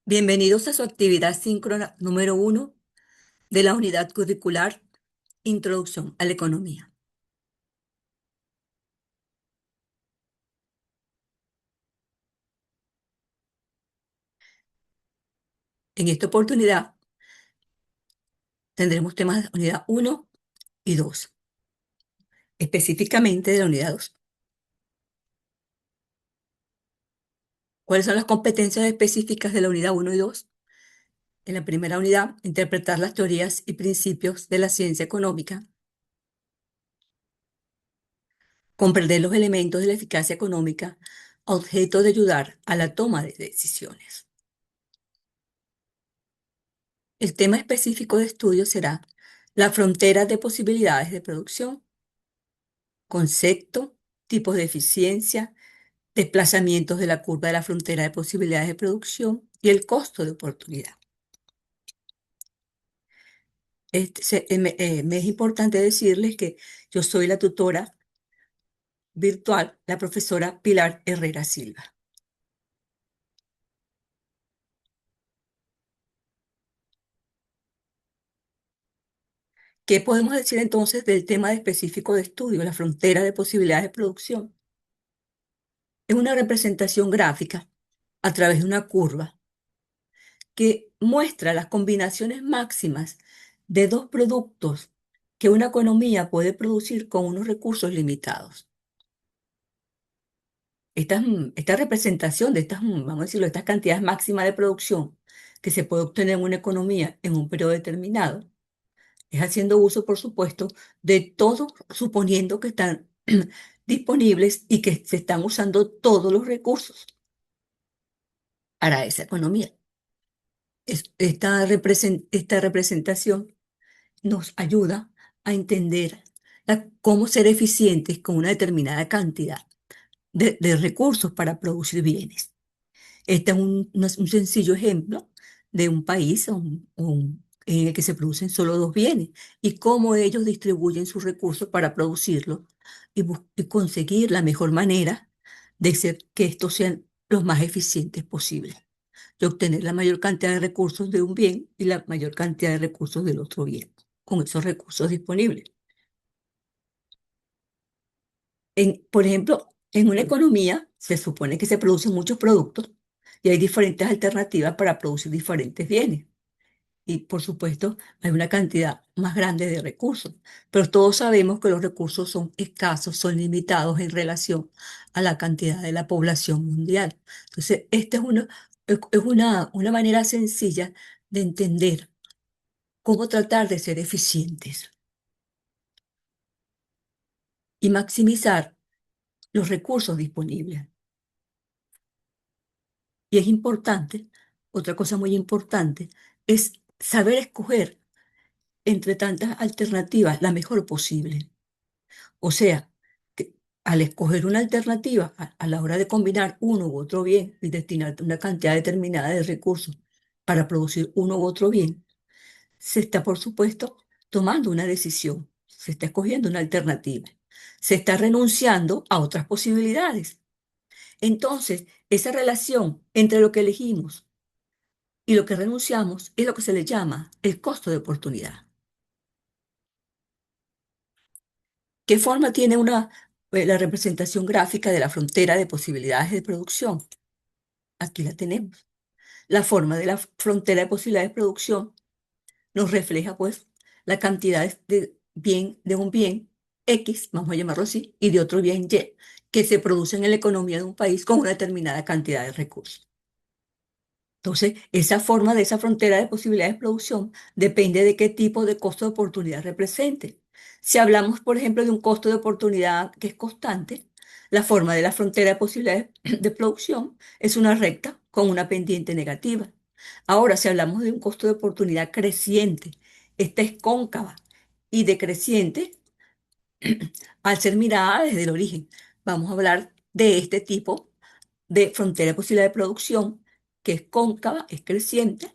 Bienvenidos a su actividad síncrona número 1 de la unidad curricular Introducción a la Economía. En esta oportunidad tendremos temas de unidad 1 y 2, específicamente de la unidad 2. ¿Cuáles son las competencias específicas de la unidad 1 y 2? En la primera unidad, interpretar las teorías y principios de la ciencia económica, comprender los elementos de la eficacia económica a objeto de ayudar a la toma de decisiones. El tema específico de estudio será la frontera de posibilidades de producción, concepto, tipos de eficiencia, desplazamientos de la curva de la frontera de posibilidades de producción y el costo de oportunidad. Me es importante decirles que yo soy la tutora virtual, la profesora Pilar Herrera Silva. ¿Qué podemos decir entonces del tema específico de estudio, la frontera de posibilidades de producción? Es una representación gráfica a través de una curva que muestra las combinaciones máximas de dos productos que una economía puede producir con unos recursos limitados. Esta representación de estas, vamos a decirlo, estas cantidades máximas de producción que se puede obtener en una economía en un periodo determinado, es haciendo uso, por supuesto, de todo, suponiendo que están disponibles y que se están usando todos los recursos para esa economía. Esta representación nos ayuda a entender cómo ser eficientes con una determinada cantidad de recursos para producir bienes. Este es un sencillo ejemplo de un país en el que se producen solo dos bienes y cómo ellos distribuyen sus recursos para producirlos y conseguir la mejor manera de hacer que estos sean los más eficientes posibles, de obtener la mayor cantidad de recursos de un bien y la mayor cantidad de recursos del otro bien, con esos recursos disponibles. Por ejemplo, en una economía se supone que se producen muchos productos y hay diferentes alternativas para producir diferentes bienes. Y por supuesto, hay una cantidad más grande de recursos, pero todos sabemos que los recursos son escasos, son limitados en relación a la cantidad de la población mundial. Entonces, esta es una manera sencilla de entender cómo tratar de ser eficientes y maximizar los recursos disponibles. Y es importante, otra cosa muy importante, es saber escoger entre tantas alternativas la mejor posible. O sea, que al escoger una alternativa, a la hora de combinar uno u otro bien y destinar una cantidad determinada de recursos para producir uno u otro bien, se está, por supuesto, tomando una decisión, se está escogiendo una alternativa, se está renunciando a otras posibilidades. Entonces, esa relación entre lo que elegimos y lo que renunciamos es lo que se le llama el costo de oportunidad. ¿Qué forma tiene la representación gráfica de la frontera de posibilidades de producción? Aquí la tenemos. La forma de la frontera de posibilidades de producción nos refleja, pues, la cantidad de un bien X, vamos a llamarlo así, y de otro bien Y, que se producen en la economía de un país con una determinada cantidad de recursos. Entonces, esa forma de esa frontera de posibilidades de producción depende de qué tipo de costo de oportunidad represente. Si hablamos, por ejemplo, de un costo de oportunidad que es constante, la forma de la frontera de posibilidades de producción es una recta con una pendiente negativa. Ahora, si hablamos de un costo de oportunidad creciente, esta es cóncava y decreciente al ser mirada desde el origen. Vamos a hablar de este tipo de frontera de posibilidad de producción, que es cóncava, es creciente,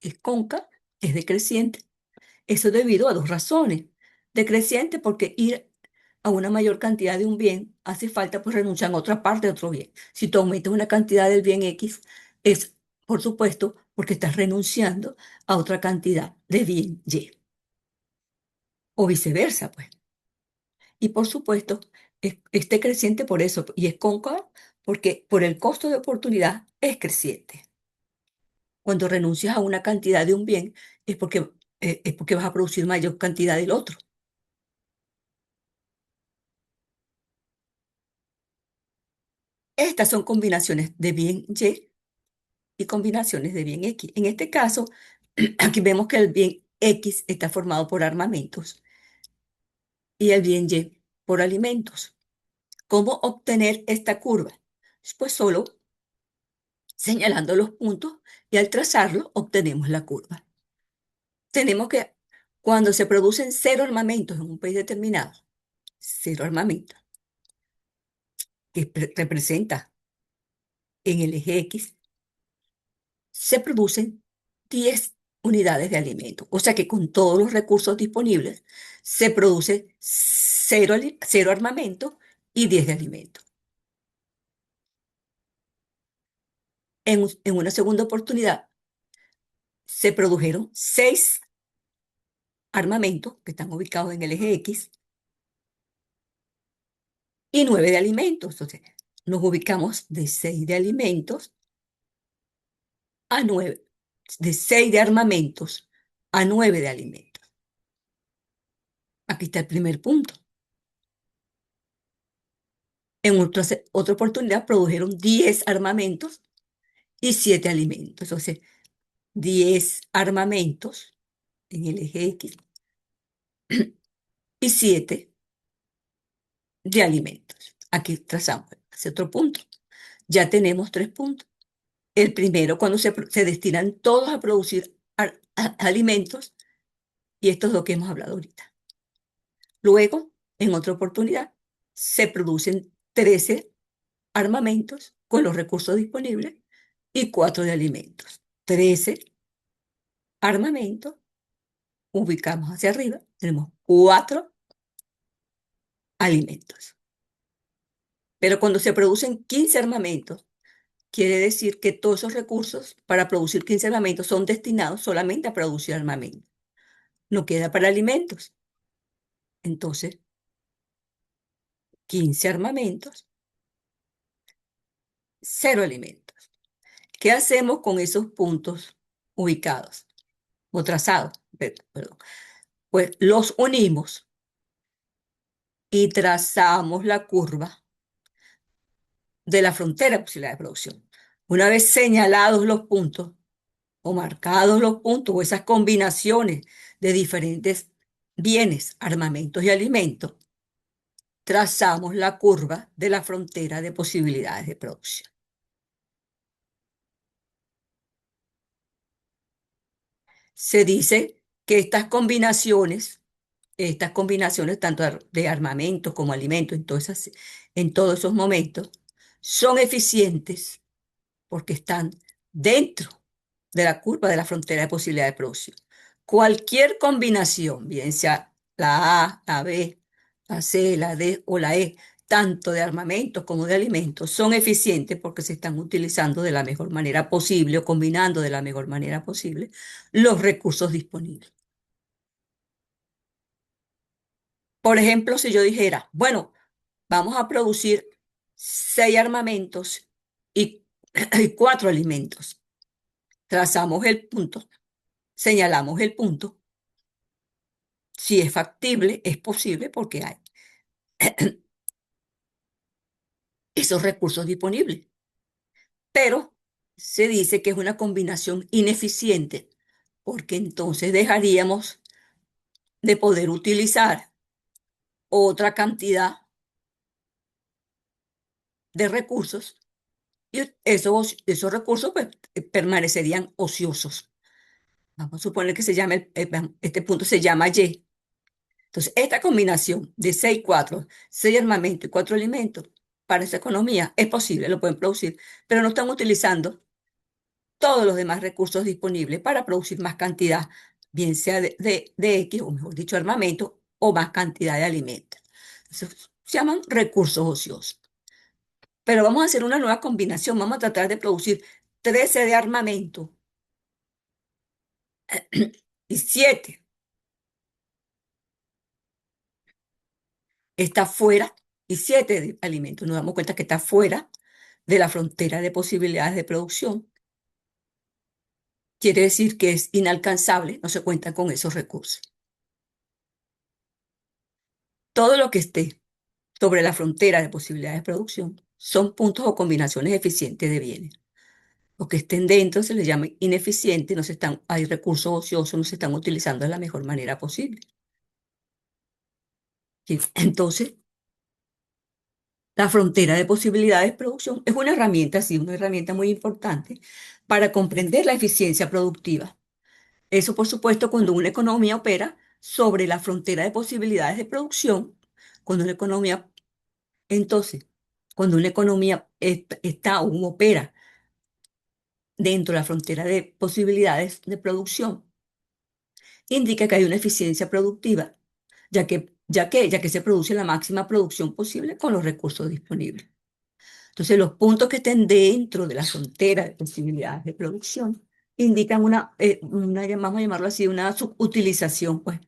es cóncava, es decreciente. Eso debido a dos razones. Decreciente porque ir a una mayor cantidad de un bien, hace falta pues renunciar a otra parte de otro bien. Si tú aumentas una cantidad del bien X, es, por supuesto, porque estás renunciando a otra cantidad de bien Y, o viceversa, pues. Y por supuesto, esté creciente por eso, y es cóncava porque por el costo de oportunidad es creciente. Cuando renuncias a una cantidad de un bien, es porque vas a producir mayor cantidad del otro. Estas son combinaciones de bien Y y combinaciones de bien X. En este caso, aquí vemos que el bien X está formado por armamentos y el bien Y por alimentos. ¿Cómo obtener esta curva? Pues solo señalando los puntos y al trazarlo obtenemos la curva. Tenemos que, cuando se producen cero armamentos en un país determinado, cero armamentos, que representa en el eje X, se producen 10 unidades de alimento. O sea que con todos los recursos disponibles se produce cero armamento y 10 de alimento. En una segunda oportunidad se produjeron 6 armamentos que están ubicados en el eje X y 9 de alimentos. Entonces, nos ubicamos de 6 de alimentos a 9, de 6 de armamentos a 9 de alimentos. Aquí está el primer punto. En otra oportunidad produjeron 10 armamentos y 7 alimentos. O sea, 10 armamentos en el eje X y 7 de alimentos. Aquí trazamos ese otro punto. Ya tenemos 3 puntos. El primero, cuando se destinan todos a producir alimentos, y esto es lo que hemos hablado ahorita. Luego, en otra oportunidad, se producen 13 armamentos con los recursos disponibles y 4 de alimentos. 13 armamentos, ubicamos hacia arriba, tenemos 4 alimentos. Pero cuando se producen 15 armamentos, quiere decir que todos esos recursos para producir 15 armamentos son destinados solamente a producir armamento. No queda para alimentos. Entonces, 15 armamentos, cero alimentos. ¿Qué hacemos con esos puntos ubicados o trazados? Perdón. Pues los unimos y trazamos la curva de la frontera de posibilidad de producción. Una vez señalados los puntos o marcados los puntos o esas combinaciones de diferentes bienes, armamentos y alimentos, trazamos la curva de la frontera de posibilidades de producción. Se dice que estas combinaciones tanto de armamentos como alimentos en todos esos momentos, son eficientes porque están dentro de la curva de la frontera de posibilidad de producción. Cualquier combinación, bien sea la A, la B, la C, la D o la E, tanto de armamentos como de alimentos, son eficientes porque se están utilizando de la mejor manera posible o combinando de la mejor manera posible los recursos disponibles. Por ejemplo, si yo dijera, bueno, vamos a producir 6 armamentos y, y 4 alimentos. Trazamos el punto, señalamos el punto. Si es factible, es posible porque hay esos recursos disponibles. Pero se dice que es una combinación ineficiente porque entonces dejaríamos de poder utilizar otra cantidad de recursos y esos recursos pues, permanecerían ociosos. Vamos a suponer que este punto se llama Y. Entonces, esta combinación de 6 4 6 armamentos y 4 alimentos para esa economía es posible, lo pueden producir, pero no están utilizando todos los demás recursos disponibles para producir más cantidad, bien sea de X, o mejor dicho, armamento, o más cantidad de alimentos. Se llaman recursos ociosos. Pero vamos a hacer una nueva combinación. Vamos a tratar de producir 13 de armamento y 7 está fuera y 7 de alimentos. Nos damos cuenta que está fuera de la frontera de posibilidades de producción. Quiere decir que es inalcanzable, no se cuenta con esos recursos. Todo lo que esté sobre la frontera de posibilidades de producción son puntos o combinaciones eficientes de bienes. Los que estén dentro se les llama ineficientes, no se están, hay recursos ociosos, no se están utilizando de la mejor manera posible. ¿Sí? Entonces, la frontera de posibilidades de producción es una herramienta, sí, una herramienta muy importante para comprender la eficiencia productiva. Eso, por supuesto, cuando una economía opera sobre la frontera de posibilidades de producción, cuando una economía, entonces, cuando una economía está o opera dentro de la frontera de posibilidades de producción, indica que hay una eficiencia productiva, ya que se produce la máxima producción posible con los recursos disponibles. Entonces, los puntos que estén dentro de la frontera de posibilidades de producción indican vamos a llamarlo así, una subutilización, pues,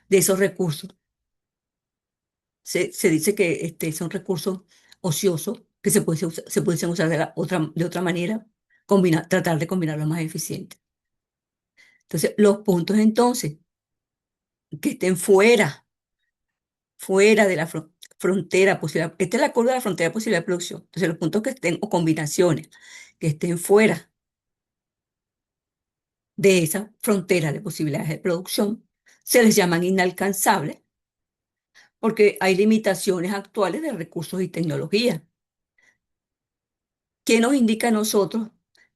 de esos recursos. Se dice que son recursos ociosos que se pueden usar de otra manera, tratar de combinarlo más eficiente. Entonces, los puntos entonces que estén fuera de la frontera posible, esta es la curva de la frontera posible de producción. Entonces, los puntos que estén o combinaciones que estén fuera de esa frontera de posibilidades de producción se les llaman inalcanzables porque hay limitaciones actuales de recursos y tecnología. ¿Qué nos indica a nosotros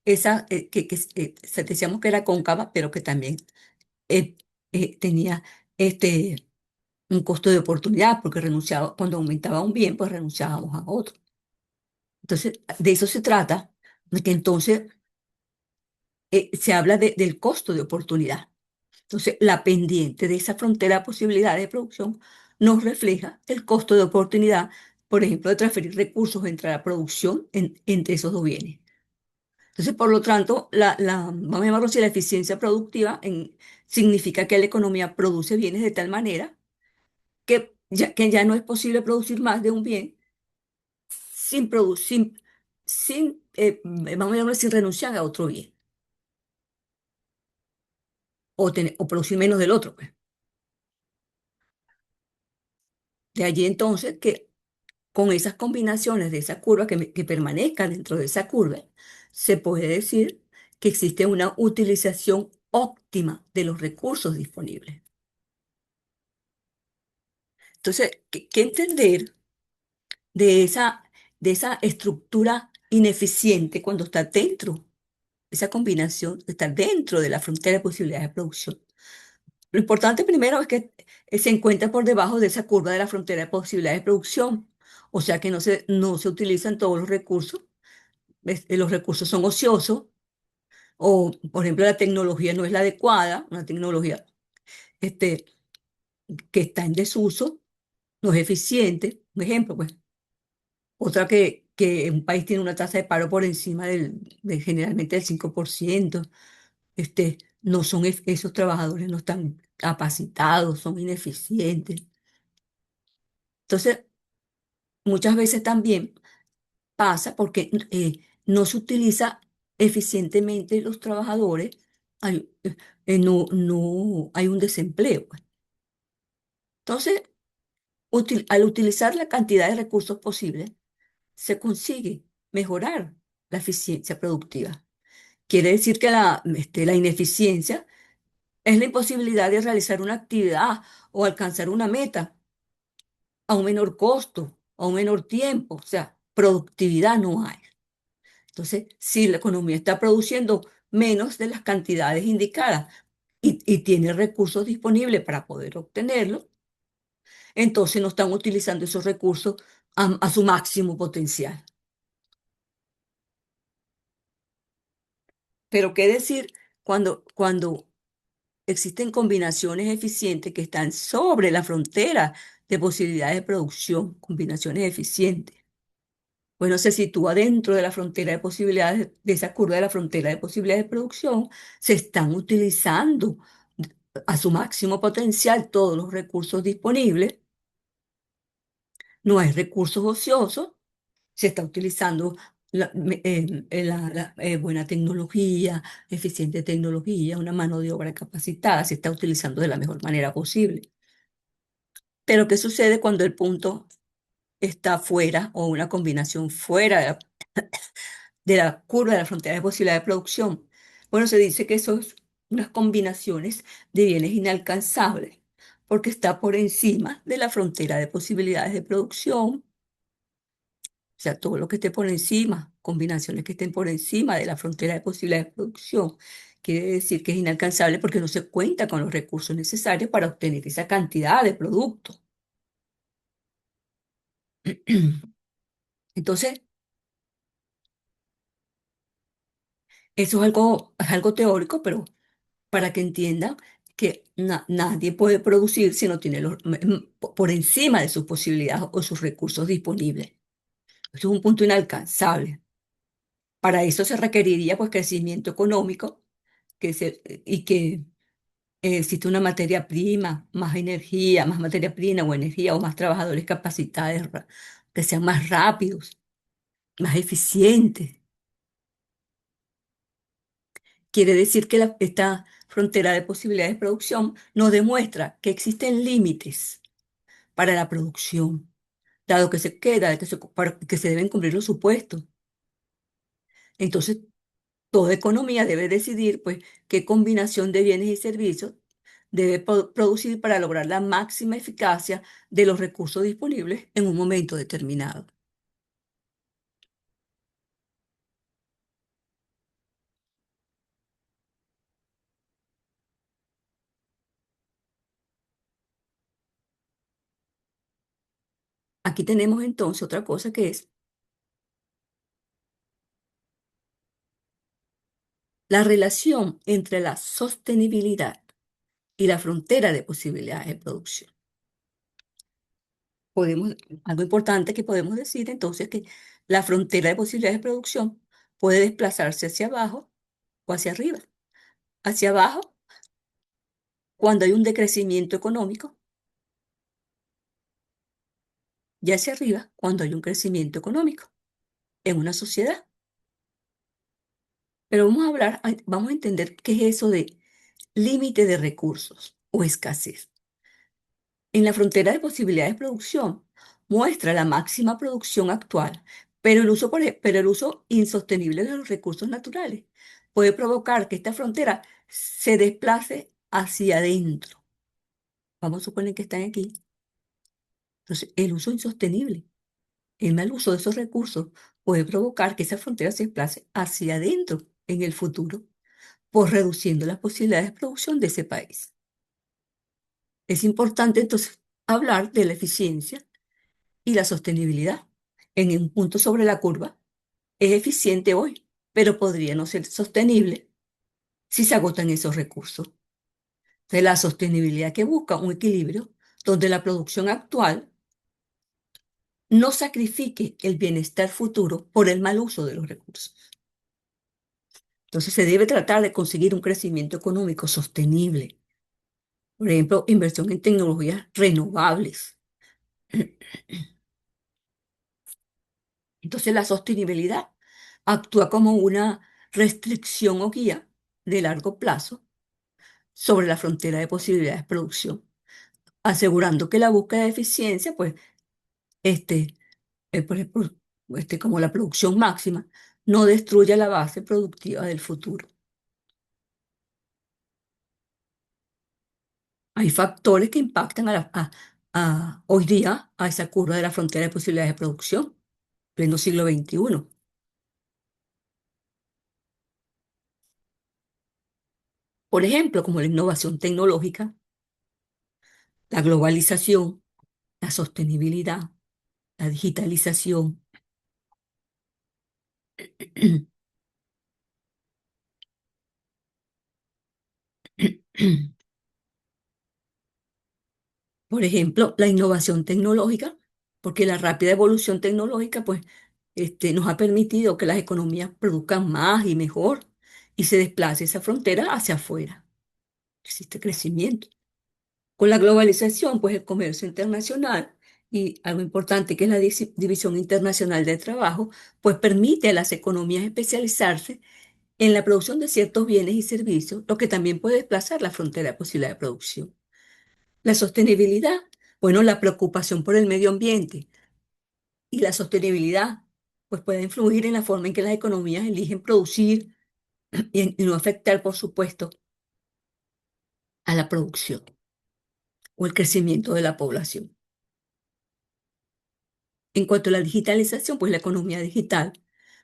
decíamos que era cóncava, pero que también eh, tenía un costo de oportunidad, porque cuando aumentaba un bien, pues renunciábamos a otro. Entonces, de eso se trata, de que entonces se habla del costo de oportunidad. Entonces, la pendiente de esa frontera de posibilidades de producción nos refleja el costo de oportunidad, por ejemplo, de transferir recursos entre la producción entre esos dos bienes. Entonces, por lo tanto, vamos a llamarlo así, la eficiencia productiva significa que la economía produce bienes de tal manera que ya no es posible producir más de un bien sin producir, vamos a llamarlo sin renunciar a otro bien o producir menos del otro, pues. De allí entonces que con esas combinaciones de esa curva que permanezcan dentro de esa curva, se puede decir que existe una utilización óptima de los recursos disponibles. Entonces, ¿qué entender de esa estructura ineficiente cuando está dentro, esa combinación está dentro de la frontera de posibilidades de producción? Lo importante primero es que se encuentra por debajo de esa curva de la frontera de posibilidades de producción, o sea que no se utilizan todos los recursos, los recursos son ociosos, o por ejemplo la tecnología no es la adecuada, una tecnología este, que está en desuso, no es eficiente, un ejemplo, pues. Otra que un país tiene una tasa de paro por encima de generalmente del 5%. No son, esos trabajadores no están capacitados, son ineficientes. Entonces, muchas veces también pasa porque no se utiliza eficientemente los trabajadores, no hay un desempleo, pues. Entonces, al utilizar la cantidad de recursos posibles, se consigue mejorar la eficiencia productiva. Quiere decir que la ineficiencia es la imposibilidad de realizar una actividad o alcanzar una meta a un menor costo, a un menor tiempo. O sea, productividad no hay. Entonces, si la economía está produciendo menos de las cantidades indicadas y tiene recursos disponibles para poder obtenerlo, entonces no están utilizando esos recursos a su máximo potencial. Pero qué decir cuando existen combinaciones eficientes que están sobre la frontera de posibilidades de producción, combinaciones eficientes. Bueno, se sitúa dentro de la frontera de posibilidades, de esa curva de la frontera de posibilidades de producción, se están utilizando a su máximo potencial todos los recursos disponibles, no hay recursos ociosos, se está utilizando buena tecnología, eficiente tecnología, una mano de obra capacitada, se está utilizando de la mejor manera posible. Pero ¿qué sucede cuando el punto está fuera o una combinación fuera de la curva de la frontera de posibilidad de producción? Bueno, se dice que eso es unas combinaciones de bienes inalcanzables, porque está por encima de la frontera de posibilidades de producción. O sea, todo lo que esté por encima, combinaciones que estén por encima de la frontera de posibilidades de producción, quiere decir que es inalcanzable porque no se cuenta con los recursos necesarios para obtener esa cantidad de productos. Entonces, eso es algo teórico, pero para que entiendan que nadie puede producir si no tiene por encima de sus posibilidades o sus recursos disponibles. Eso es un punto inalcanzable. Para eso se requeriría pues crecimiento económico y que existe una materia prima, más energía, más materia prima o energía o más trabajadores capacitados que sean más rápidos, más eficientes. Quiere decir que esta frontera de posibilidades de producción nos demuestra que existen límites para la producción, dado que se queda, que se deben cumplir los supuestos. Entonces, toda economía debe decidir, pues, qué combinación de bienes y servicios debe producir para lograr la máxima eficacia de los recursos disponibles en un momento determinado. Aquí tenemos entonces otra cosa que es la relación entre la sostenibilidad y la frontera de posibilidades de producción. Podemos, algo importante que podemos decir entonces que la frontera de posibilidades de producción puede desplazarse hacia abajo o hacia arriba. Hacia abajo cuando hay un decrecimiento económico y hacia arriba cuando hay un crecimiento económico en una sociedad. Pero vamos a hablar, vamos a entender qué es eso de límite de recursos o escasez. En la frontera de posibilidades de producción muestra la máxima producción actual, pero pero el uso insostenible de los recursos naturales puede provocar que esta frontera se desplace hacia adentro. Vamos a suponer que están aquí. Entonces, el uso insostenible, el mal uso de esos recursos puede provocar que esa frontera se desplace hacia adentro en el futuro, por reduciendo las posibilidades de producción de ese país. Es importante entonces hablar de la eficiencia y la sostenibilidad. En un punto sobre la curva es eficiente hoy, pero podría no ser sostenible si se agotan esos recursos. De la sostenibilidad que busca un equilibrio donde la producción actual no sacrifique el bienestar futuro por el mal uso de los recursos. Entonces se debe tratar de conseguir un crecimiento económico sostenible. Por ejemplo, inversión en tecnologías renovables. Entonces la sostenibilidad actúa como una restricción o guía de largo plazo sobre la frontera de posibilidades de producción, asegurando que la búsqueda de eficiencia, pues, este, por ejemplo, como la producción máxima, no destruya la base productiva del futuro. Hay factores que impactan hoy día a esa curva de la frontera de posibilidades de producción, pleno siglo XXI. Por ejemplo, como la innovación tecnológica, la globalización, la sostenibilidad, la digitalización. Por ejemplo, la innovación tecnológica, porque la rápida evolución tecnológica, pues, nos ha permitido que las economías produzcan más y mejor y se desplace esa frontera hacia afuera. Existe crecimiento. Con la globalización, pues el comercio internacional y algo importante que es la división internacional del trabajo, pues permite a las economías especializarse en la producción de ciertos bienes y servicios, lo que también puede desplazar la frontera de posibilidad de producción. La sostenibilidad, bueno, la preocupación por el medio ambiente y la sostenibilidad, pues puede influir en la forma en que las economías eligen producir y no afectar, por supuesto, a la producción o el crecimiento de la población. En cuanto a la digitalización, pues la economía digital,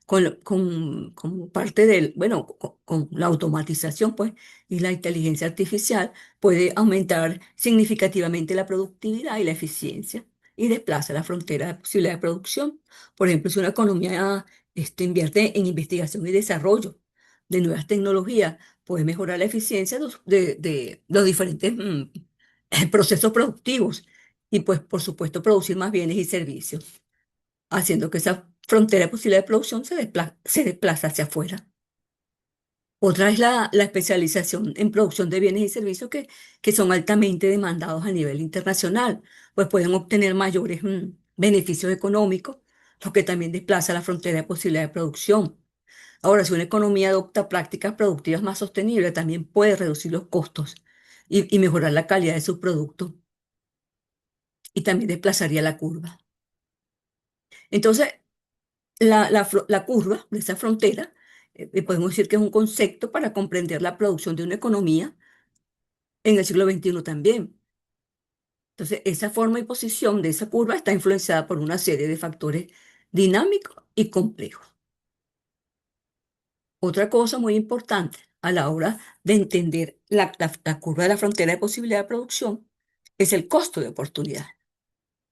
como parte del, bueno, con la automatización, pues, y la inteligencia artificial, puede aumentar significativamente la productividad y la eficiencia y desplaza la frontera de posibilidad de producción. Por ejemplo, si una economía invierte en investigación y desarrollo de nuevas tecnologías, puede mejorar la eficiencia de los diferentes procesos productivos y, pues, por supuesto, producir más bienes y servicios, haciendo que esa frontera de posibilidad de producción se desplaza hacia afuera. Otra es la especialización en producción de bienes y servicios que son altamente demandados a nivel internacional, pues pueden obtener mayores beneficios económicos, lo que también desplaza la frontera de posibilidad de producción. Ahora, si una economía adopta prácticas productivas más sostenibles, también puede reducir los costos y mejorar la calidad de sus productos y también desplazaría la curva. Entonces, la curva de esa frontera, podemos decir que es un concepto para comprender la producción de una economía en el siglo XXI también. Entonces, esa forma y posición de esa curva está influenciada por una serie de factores dinámicos y complejos. Otra cosa muy importante a la hora de entender la curva de la frontera de posibilidad de producción es el costo de oportunidad.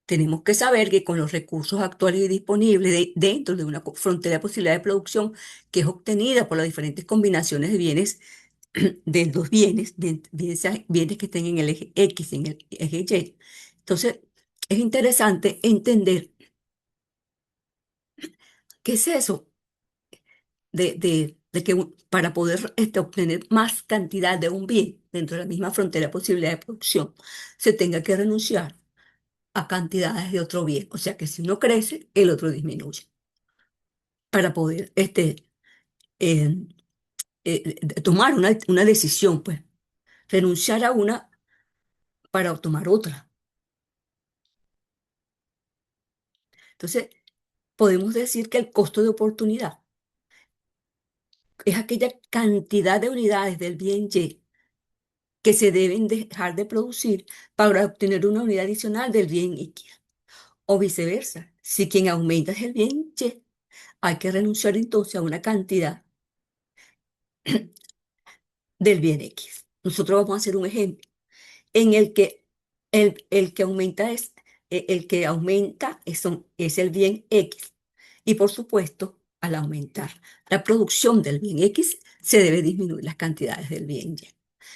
Tenemos que saber que con los recursos actuales y disponibles dentro de una frontera de posibilidad de producción que es obtenida por las diferentes combinaciones de bienes, de los bienes, bienes que estén en el eje X y en el eje Y. Entonces, es interesante entender qué es eso de que para poder obtener más cantidad de un bien dentro de la misma frontera de posibilidad de producción, se tenga que renunciar a cantidades de otro bien. O sea que si uno crece, el otro disminuye para poder eh, tomar una decisión, pues, renunciar a una para tomar otra. Entonces, podemos decir que el costo de oportunidad es aquella cantidad de unidades del bien Y que se deben dejar de producir para obtener una unidad adicional del bien X. O viceversa, si quien aumenta es el bien Y, hay que renunciar entonces a una cantidad del bien X. Nosotros vamos a hacer un ejemplo en el que el que aumenta es el bien X. Y por supuesto, al aumentar la producción del bien X, se debe disminuir las cantidades del bien Y.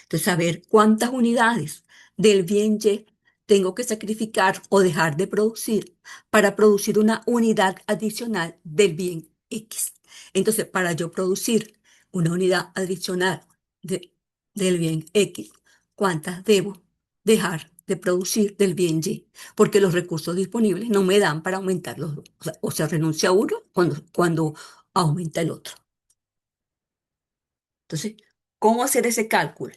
Entonces, saber cuántas unidades del bien Y tengo que sacrificar o dejar de producir para producir una unidad adicional del bien X. Entonces, para yo producir una unidad adicional de- del bien X, ¿cuántas debo dejar de producir del bien Y? Porque los recursos disponibles no me dan para aumentar los dos. O sea, renuncia a uno cuando aumenta el otro. Entonces, ¿cómo hacer ese cálculo?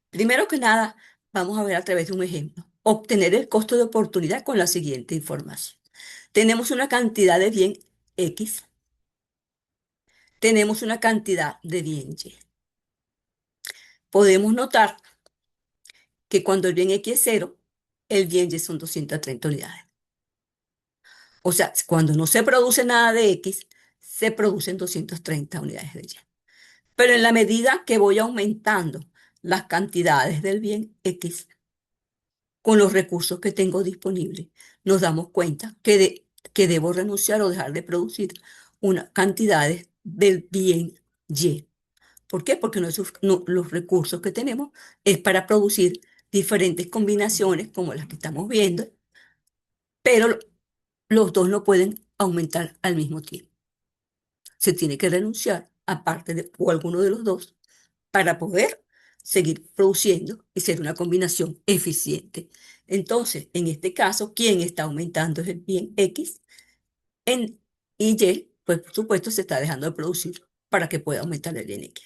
Primero que nada, vamos a ver a través de un ejemplo. Obtener el costo de oportunidad con la siguiente información. Tenemos una cantidad de bien X, tenemos una cantidad de bien Y. Podemos notar que cuando el bien X es cero, el bien Y son 230 unidades. O sea, cuando no se produce nada de X, se producen 230 unidades de Y. Pero en la medida que voy aumentando las cantidades del bien X con los recursos que tengo disponibles, nos damos cuenta que debo renunciar o dejar de producir unas cantidades del bien Y. ¿Por qué? Porque los recursos que tenemos es para producir diferentes combinaciones como las que estamos viendo, pero los dos no pueden aumentar al mismo tiempo. Se tiene que renunciar a parte de, o alguno de los dos para poder seguir produciendo y ser una combinación eficiente. Entonces, en este caso, quien está aumentando es el bien X en, y Y, pues por supuesto se está dejando de producir para que pueda aumentar el bien X.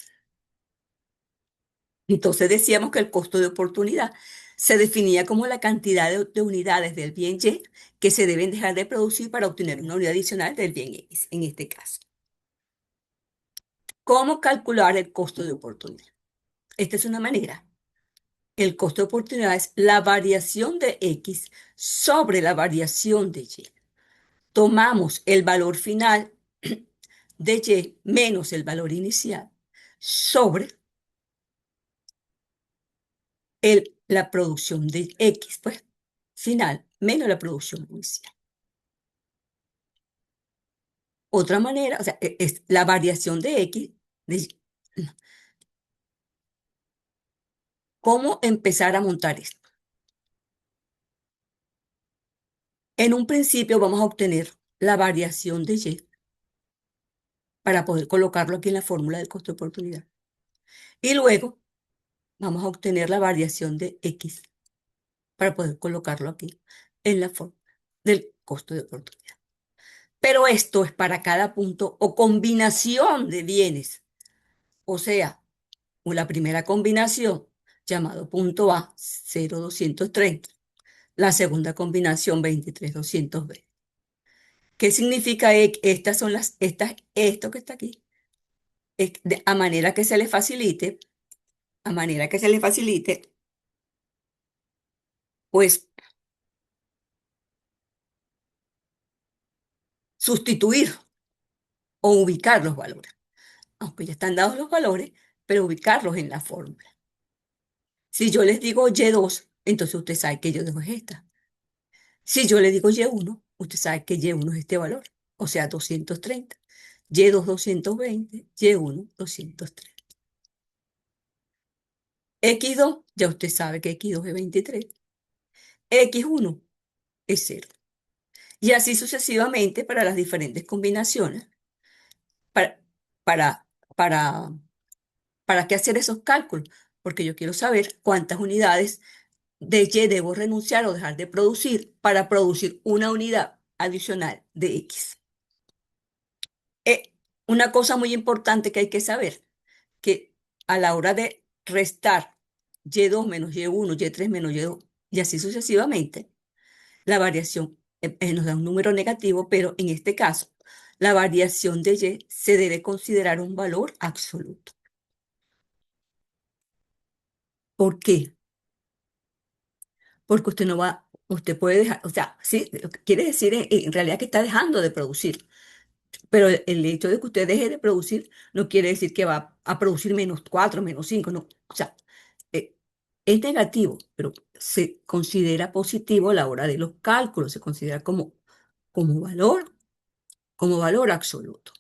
Entonces decíamos que el costo de oportunidad se definía como la cantidad de unidades del bien Y que se deben dejar de producir para obtener una unidad adicional del bien X, en este caso. ¿Cómo calcular el costo de oportunidad? Esta es una manera. El costo de oportunidad es la variación de X sobre la variación de Y. Tomamos el valor final de Y menos el valor inicial sobre la producción de X, pues, final, menos la producción inicial. Otra manera, o sea, es la variación de X, de cómo empezar a montar esto. En un principio vamos a obtener la variación de Y para poder colocarlo aquí en la fórmula del costo de oportunidad. Y luego vamos a obtener la variación de X para poder colocarlo aquí en la fórmula del costo de oportunidad. Pero esto es para cada punto o combinación de bienes. O sea, la primera combinación, llamado punto A, 0,230. La segunda combinación, 23,220. ¿Qué significa? Estas son esto que está aquí. A manera que se le facilite, a manera que se le facilite, pues sustituir o ubicar los valores. Aunque ya están dados los valores, pero ubicarlos en la fórmula. Si yo les digo Y2, entonces usted sabe que Y2 es esta. Si yo le digo Y1, usted sabe que Y1 es este valor, o sea, 230. Y2, 220, Y1, 230. X2, ya usted sabe que X2 es 23. X1 es 0. Y así sucesivamente para las diferentes combinaciones. Para, para, para, ¿Para qué hacer esos cálculos? Porque yo quiero saber cuántas unidades de Y debo renunciar o dejar de producir para producir una unidad adicional de X. Una cosa muy importante que hay que saber, que a la hora de restar Y2 menos Y1, Y3 menos Y2, y así sucesivamente, la variación nos da un número negativo, pero en este caso, la variación de Y se debe considerar un valor absoluto. ¿Por qué? Porque usted no va, usted puede dejar, o sea, sí, lo que quiere decir en realidad que está dejando de producir, pero el hecho de que usted deje de producir no quiere decir que va a producir -4, -5, no. O sea, eh, es negativo, pero se considera positivo a la hora de los cálculos, se considera como valor, como valor absoluto.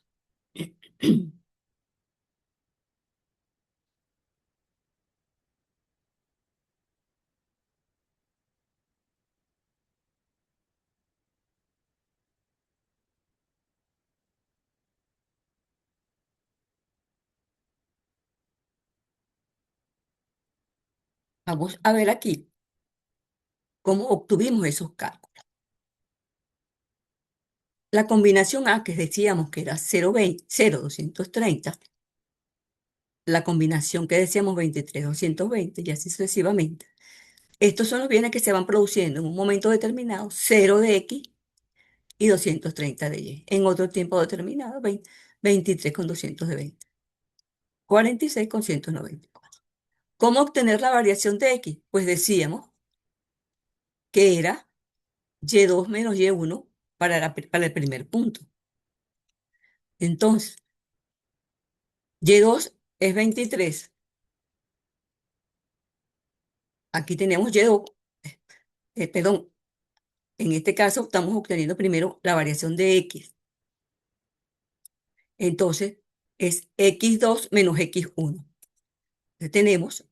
Vamos a ver aquí cómo obtuvimos esos cálculos. La combinación A, que decíamos que era 0,20, 0,230, la combinación que decíamos 23,220 y así sucesivamente. Estos son los bienes que se van produciendo en un momento determinado, 0 de X y 230 de Y. En otro tiempo determinado, 23 con 220, 46 con 194. ¿Cómo obtener la variación de X? Pues decíamos que era Y2 menos Y1 para el primer punto. Entonces, Y2 es 23. Aquí tenemos Y2, perdón, en este caso estamos obteniendo primero la variación de X. Entonces, es X2 menos X1. Entonces, tenemos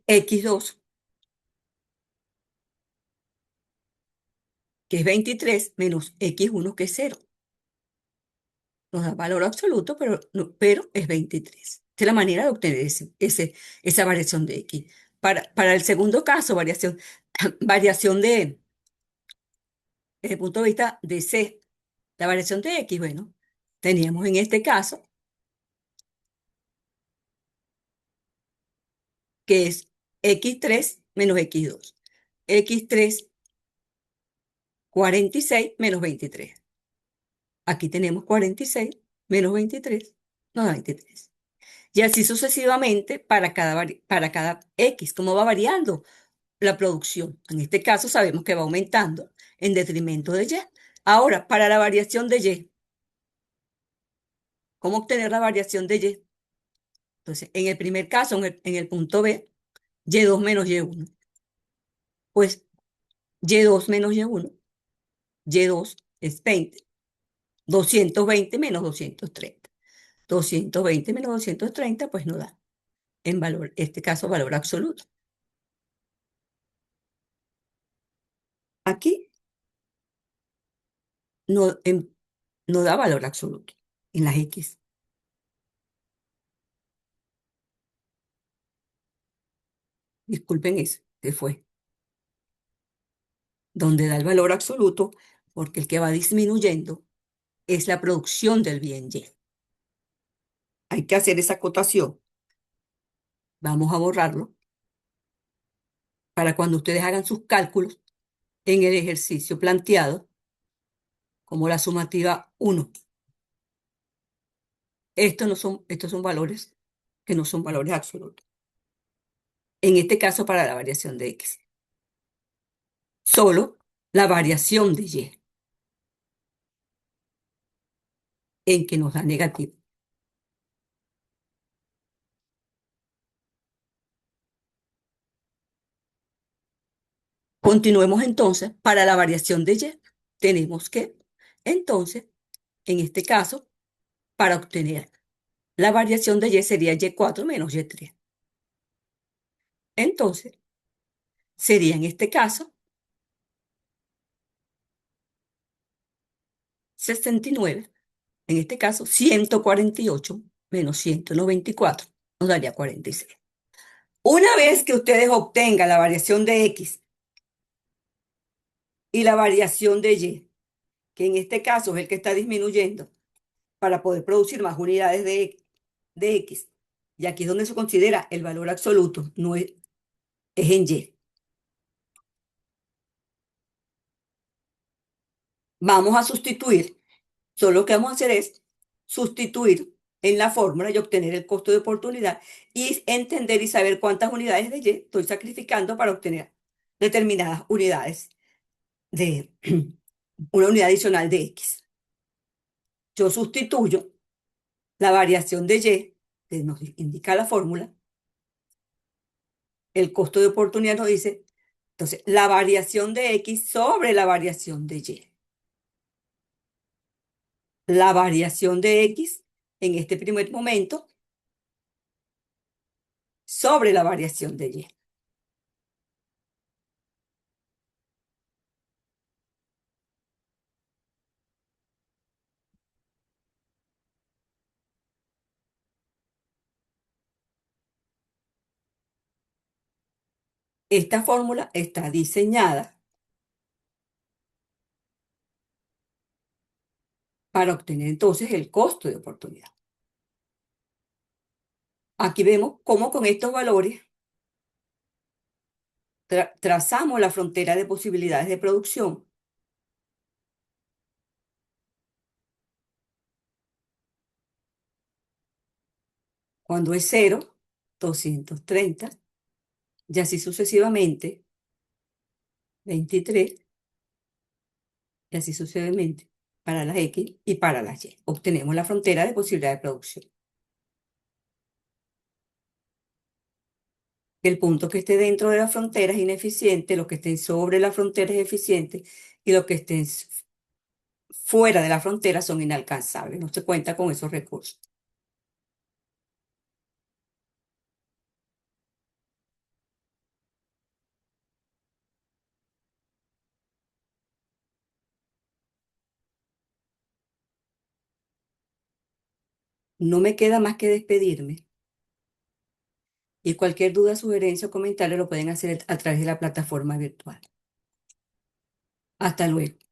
X2, que es 23, menos X1, que es 0. Nos da valor absoluto, pero, pero es 23. Esta es la manera de obtener esa variación de X. Para el segundo caso, variación desde el punto de vista de C, la variación de X, bueno, teníamos en este caso que es X3 menos X2. X3, 46 menos 23. Aquí tenemos 46 menos 23, nos da 23. Y así sucesivamente para cada X, cómo va variando la producción. En este caso sabemos que va aumentando en detrimento de Y. Ahora, para la variación de Y, ¿cómo obtener la variación de Y? Entonces, en el primer caso, en el punto B, Y2 menos Y1. Pues Y2 menos Y1, Y2 es 20. 220 menos 230. 220 menos 230, pues no da. En valor, este caso, valor absoluto. Aquí no, no da valor absoluto en las X. Disculpen eso, que fue. Donde da el valor absoluto, porque el que va disminuyendo es la producción del bien Y. Hay que hacer esa acotación. Vamos a borrarlo para cuando ustedes hagan sus cálculos en el ejercicio planteado como la sumativa 1. Estos son valores que no son valores absolutos. En este caso, para la variación de X. Solo la variación de Y, en que nos da negativo. Continuemos entonces, para la variación de Y, tenemos que, entonces, en este caso, para obtener la variación de Y sería Y4 menos Y3. Entonces, sería en este caso 69. En este caso, 148 menos 194 nos daría 46. Una vez que ustedes obtengan la variación de X y la variación de Y, que en este caso es el que está disminuyendo para poder producir más unidades de X, y aquí es donde se considera el valor absoluto, no es en Y. Vamos a sustituir, solo lo que vamos a hacer es sustituir en la fórmula y obtener el costo de oportunidad y entender y saber cuántas unidades de Y estoy sacrificando para obtener determinadas unidades de una unidad adicional de X. Yo sustituyo la variación de Y, que nos indica la fórmula, el costo de oportunidad nos dice, entonces, la variación de X sobre la variación de Y. La variación de X en este primer momento sobre la variación de Y. Esta fórmula está diseñada para obtener entonces el costo de oportunidad. Aquí vemos cómo con estos valores trazamos la frontera de posibilidades de producción. Cuando es 0, 230, y así sucesivamente, 23, y así sucesivamente, para las X y para las Y. Obtenemos la frontera de posibilidad de producción. El punto que esté dentro de la frontera es ineficiente, los que estén sobre la frontera es eficiente y los que estén fuera de la frontera son inalcanzables. No se cuenta con esos recursos. No me queda más que despedirme y cualquier duda, sugerencia o comentario lo pueden hacer a través de la plataforma virtual. Hasta luego.